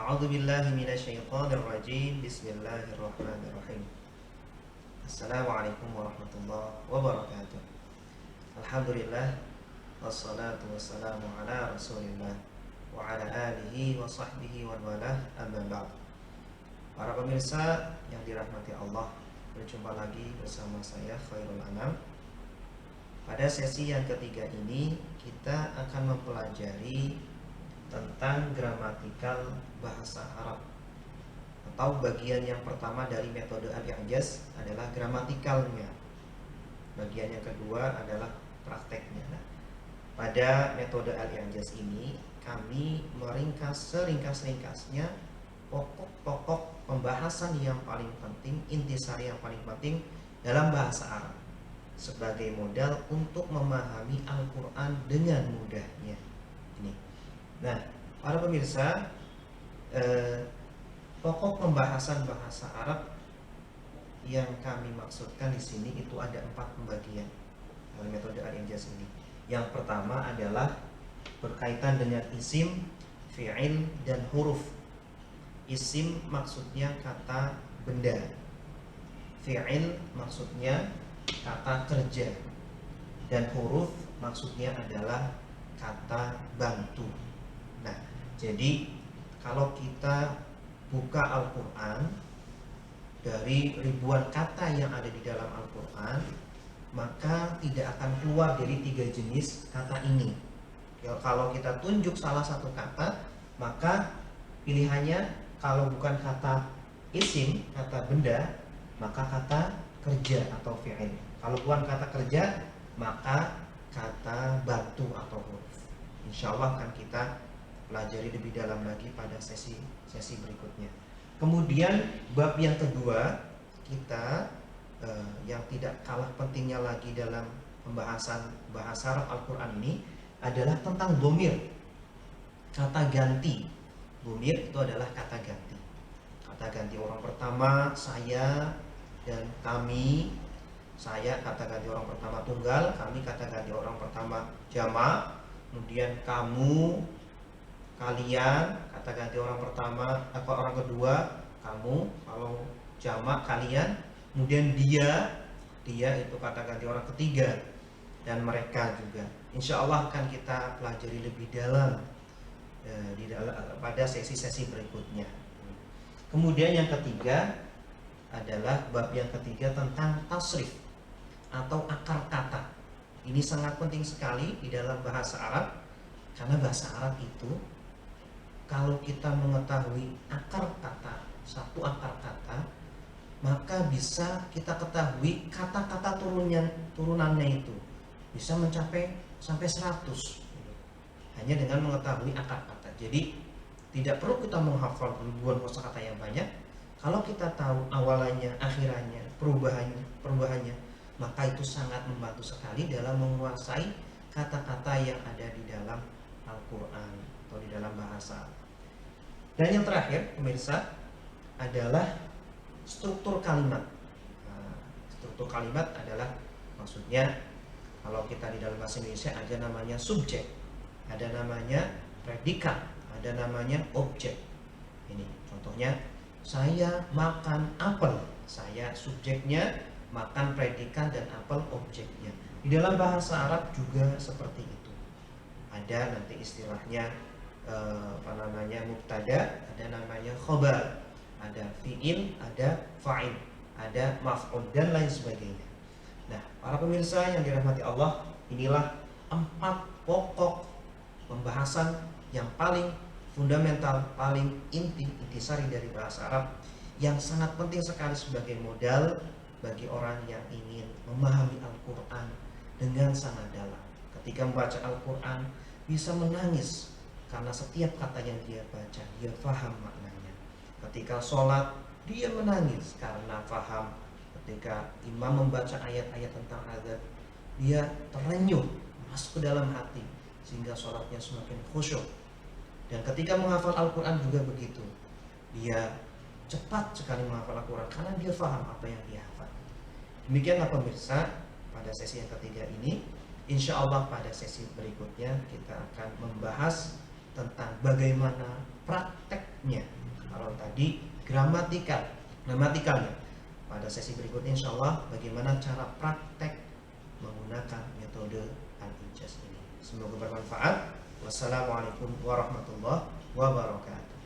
A'udzu billahi minasyaitonir rajim. Bismillahirrahmanirrahim. Assalamualaikum warahmatullahi wabarakatuh. Alhamdulillah wassalatu wassalamu ala Rasulillah wa ala alihi wa sahbihi wa walah, amma ba'd. Para pemirsa yang dirahmati Allah, berjumpa lagi bersama saya Khairul Anam. Pada sesi yang ketiga ini kita akan mempelajari tentang gramatikal bahasa Arab, atau bagian yang pertama dari metode al-i'jaz adalah gramatikalnya. Bagian yang kedua adalah prakteknya. Nah, pada metode al-i'jaz ini kami meringkas seringkas-ringkasnya pokok-pokok pembahasan yang paling penting, intisari yang paling penting dalam bahasa Arab sebagai modal untuk memahami Al-Quran dengan mudahnya. Ini. Nah, para pemirsa, pokok pembahasan bahasa Arab yang kami maksudkan di sini itu ada 4 pembagian dalam metode al-i'jaz ini. Yang pertama adalah berkaitan dengan isim, fi'il, dan huruf. Isim maksudnya kata benda, fi'il maksudnya kata kerja, dan huruf maksudnya adalah kata bantu. Nah, jadi kalau kita buka Al-Quran, dari ribuan kata yang ada di dalam Al-Quran, maka tidak akan keluar dari 3 jenis kata ini. Ya, kalau kita tunjuk salah satu kata, maka pilihannya kalau bukan kata isim, kata benda, maka kata kerja atau fi'il. Kalau bukan kata kerja, maka kata bantu atau huruf. Insya Allah akan kita pelajari lebih dalam lagi pada sesi berikutnya. Kemudian bab yang kedua kita yang tidak kalah pentingnya lagi dalam pembahasan bahasa Arab Al-Quran ini adalah tentang dhamir, kata ganti. Dhamir itu adalah kata ganti. Kata ganti orang pertama, saya dan kami. Saya kata ganti orang pertama tunggal, kami kata ganti orang pertama jamak. Kemudian kamu, kalian, kata ganti orang pertama atau orang kedua kamu, kalau jamak kalian. Kemudian dia itu kata ganti orang ketiga, dan mereka juga. Insya Allah akan kita pelajari lebih dalam pada sesi-sesi berikutnya. Kemudian yang ketiga adalah bab yang ketiga tentang tasrif atau akar kata. Ini sangat penting sekali di dalam bahasa Arab, karena bahasa Arab itu kalau kita mengetahui akar kata, satu akar kata, maka bisa kita ketahui kata-kata turunannya itu bisa mencapai sampai 100 hanya dengan mengetahui akar kata. Jadi tidak perlu kita menghafal ribuan kosakata yang banyak. Kalau kita tahu awalannya, akhirannya, perubahannya, maka itu sangat membantu sekali dalam menguasai kata-kata yang ada di dalam Al-Quran atau di dalam bahasa. Dan yang terakhir, pemirsa, adalah struktur kalimat. Struktur kalimat adalah maksudnya kalau kita di dalam bahasa Indonesia ada namanya subjek, ada namanya predikat, ada namanya objek. Ini contohnya, saya makan apel. Saya subjeknya, makan predikat, dan apel objeknya. Di dalam bahasa Arab juga seperti itu. Ada nanti istilahnya mubtada, ada namanya khobar, ada fi'il, ada fa'il, ada maf'ul, dan lain sebagainya. Nah, para pemirsa yang dirahmati Allah, inilah 4 pokok pembahasan yang paling fundamental, paling intisari dari bahasa Arab, yang sangat penting sekali sebagai modal bagi orang yang ingin memahami Al-Quran dengan sangat dalam. Ketika membaca Al-Quran bisa menangis karena setiap kata yang dia baca dia faham maknanya. Ketika sholat dia menangis karena faham. Ketika imam membaca ayat-ayat tentang azab, dia terenyuh, masuk ke dalam hati, sehingga sholatnya semakin khusyuk. Dan ketika menghafal Al-Quran juga begitu, dia cepat sekali menghafal Al-Quran karena dia faham apa yang dia hafal. Demikianlah pemirsa, pada sesi yang ketiga ini. Insya Allah pada sesi berikutnya kita akan membahas tentang bagaimana praktek konsepnya. Kalau tadi gramatikalnya. Pada sesi berikutnya insya Allah bagaimana cara praktek menggunakan metode al-ijaz ini. Semoga bermanfaat. Wassalamualaikum warahmatullahi wabarakatuh.